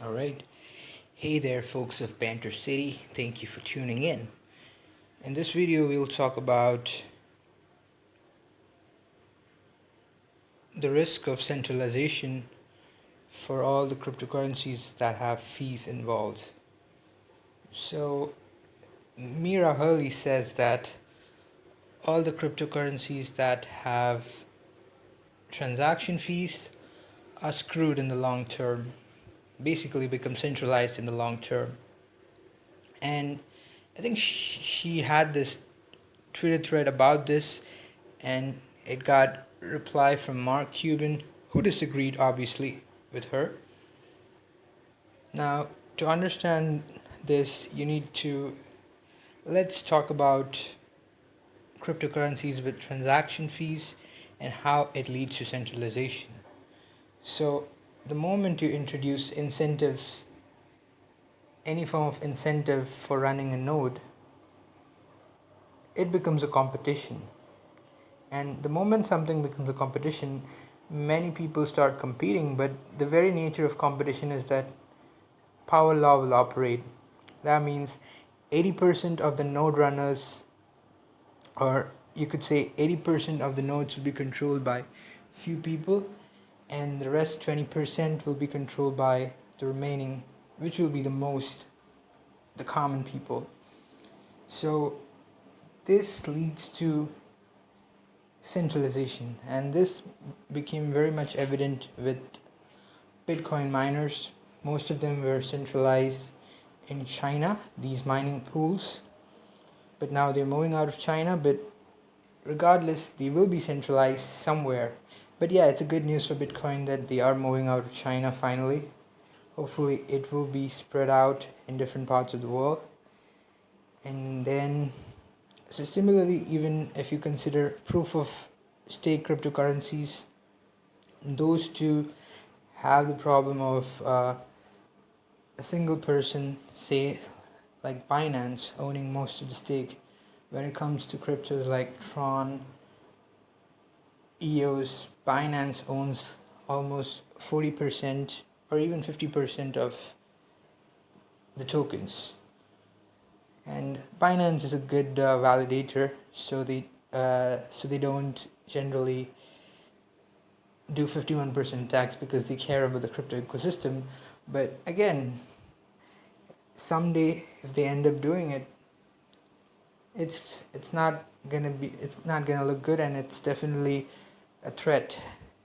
All right. Hey there, folks of Banter City. Thank you for tuning in. In this video, we'll talk about the risk of centralization for all the cryptocurrencies that have fees involved. So, Mira Hurley says that all the cryptocurrencies that have transaction fees are screwed in the long term, basically become centralized in the long term. And I think she had this Twitter thread about this, and it got reply from Mark Cuban, who disagreed obviously with her. Now, to understand this, you need to let's talk about cryptocurrencies with transaction fees and how it leads to centralization. So, the moment you introduce incentives, any form of incentive for running a node, it becomes a competition. And the moment something becomes a competition, many people start competing, but the very nature of competition is that power law will operate. That means 80% of the node runners, or you could say 80% of the nodes, will be controlled by few people, and the rest 20% will be controlled by the remaining, which will be the common people. So this leads to centralization, and this became very much evident with Bitcoin miners. Most of them were centralized in China, these mining pools, but now they're moving out of China. But regardless, they will be centralized somewhere. But yeah, it's a good news for Bitcoin that they are moving out of China finally. Hopefully it will be spread out in different parts of the world. And then, so similarly, even if you consider proof of stake cryptocurrencies, those two have the problem of a single person, say like Binance, owning most of the stake. When it comes to cryptos like Tron, EOS, Binance owns almost 40% or even 50% of the tokens. And Binance is a good validator, so they don't generally do 51% tax because they care about the crypto ecosystem. But again, someday if they end up doing it, it's not gonna look good, and it's definitely a threat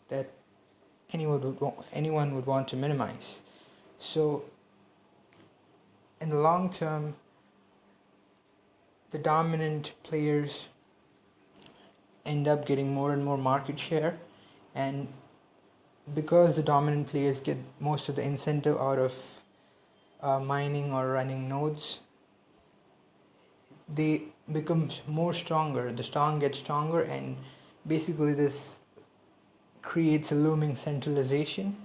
that anyone would want to minimize. So in the long term, the dominant players end up getting more and more market share, and because the dominant players get most of the incentive out of mining or running nodes, they become more stronger. The strong get stronger, and basically this creates a looming centralization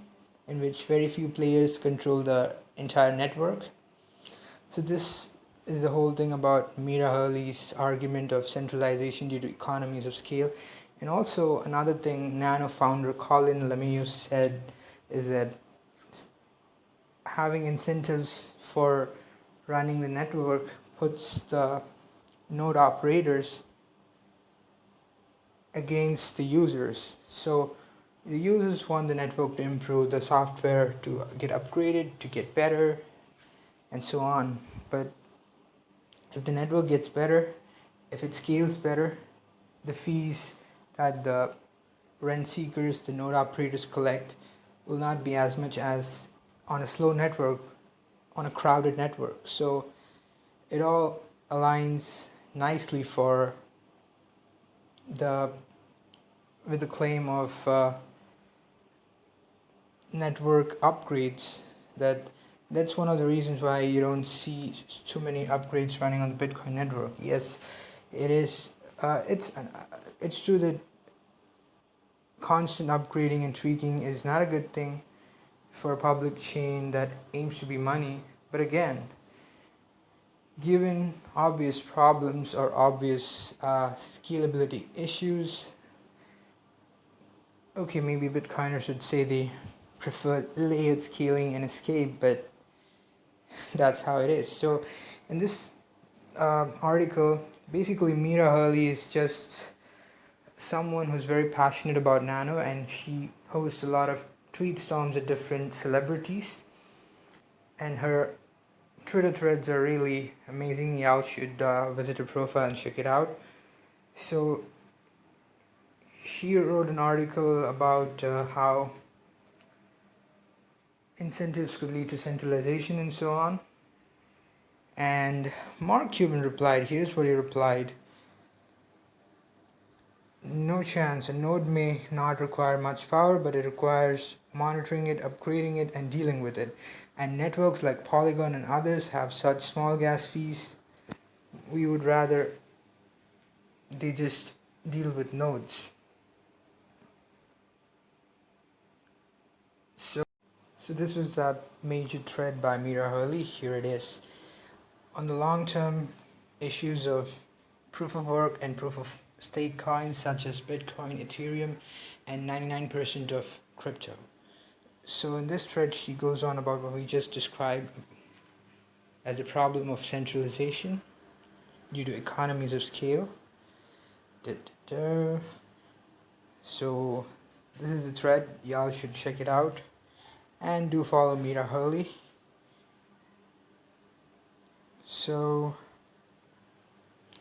in which very few players control the entire network. So this is the whole thing about Mira Hurley's argument of centralization due to economies of scale. And also another thing Nano founder Colin Lemieux said is that having incentives for running the network puts the node operators against the users. So the users want the network to improve, the software to get upgraded, to get better, and so on. But if the network gets better, if it scales better, the fees that the rent seekers, the node operators collect will not be as much as on a slow network, on a crowded network. So it all aligns nicely for with the claim of network upgrades. That's one of the reasons why you don't see too many upgrades running on the Bitcoin network. Yes, it is. It's true that constant upgrading and tweaking is not a good thing for a public chain that aims to be money. But again, given obvious problems or obvious scalability issues, okay, maybe Bitcoiners would say they prefer layered scaling and escape, but that's how it is. So, in this article, basically, Mira Hurley is just someone who's very passionate about nano, and she posts a lot of tweet storms at different celebrities, and her Twitter threads are really amazing. Y'all should visit her profile and check it out. So she wrote an article about how incentives could lead to centralization and so on. And Mark Cuban replied, here's what he replied: no chance. A node may not require much power, but it requires monitoring it, upgrading it, and dealing with it. And networks like Polygon and others have such small gas fees. We would rather they just deal with nodes. So this was that major thread by Mira Hurley. Here it is. On the long term issues of proof of work and proof of stake coins such as Bitcoin, Ethereum, and 99% of crypto. So in this thread, she goes on about what we just described as a problem of centralization due to economies of scale. So this is the thread. Y'all should check it out. And do follow Mira Hurley. So,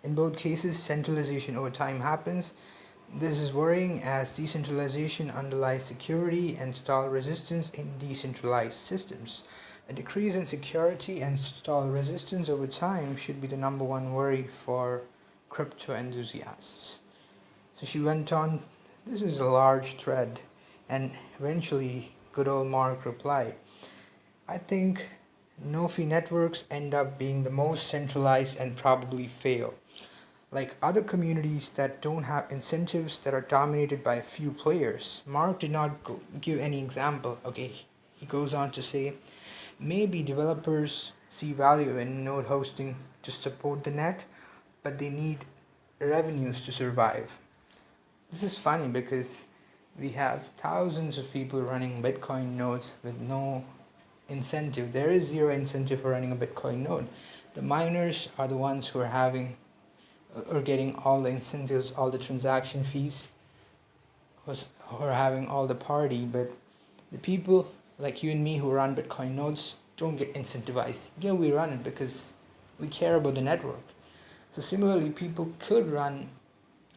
in both cases, centralization over time happens. This is worrying as decentralization underlies security and stall resistance in decentralized systems. A decrease in security and stall resistance over time should be the number one worry for crypto enthusiasts. So she went on, this is a large thread, and eventually good old Mark replied, I think no-fee networks end up being the most centralized and probably fail. Like other communities that don't have incentives that are dominated by a few players. Mark did not give any example. Okay, he goes on to say, maybe developers see value in node hosting to support the net, but they need revenues to survive. This is funny because we have thousands of people running Bitcoin nodes with no incentive. There is zero incentive for running a Bitcoin node. The miners are the ones who are getting all the incentives, all the transaction fees, who are having all the party. But the people like you and me who run Bitcoin nodes don't get incentivized. Yeah, we run it because we care about the network. So similarly, people could run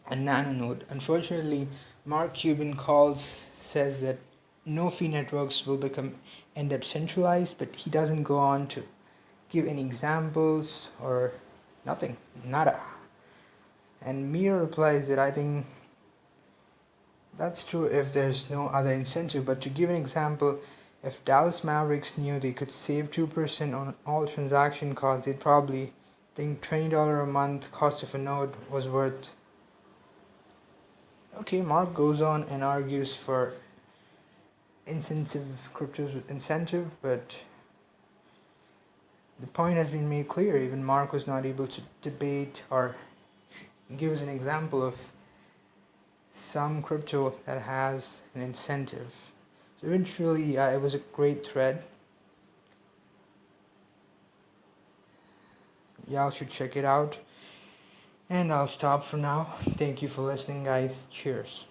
a nano node. Unfortunately, Mark Cuban says that no fee networks will end up centralized, but he doesn't go on to give any examples or nothing, nada. And Mira replies that I think that's true if there's no other incentive, but to give an example, if Dallas Mavericks knew they could save 2% on all transaction costs, they'd probably think $20 a month cost of a node was worth. Okay, Mark goes on and argues for cryptos with incentive, but the point has been made clear. Even Mark was not able to debate or give us an example of some crypto that has an incentive. So eventually, it was a great thread. Y'all should check it out. And I'll stop for now. Thank you for listening, guys. Cheers.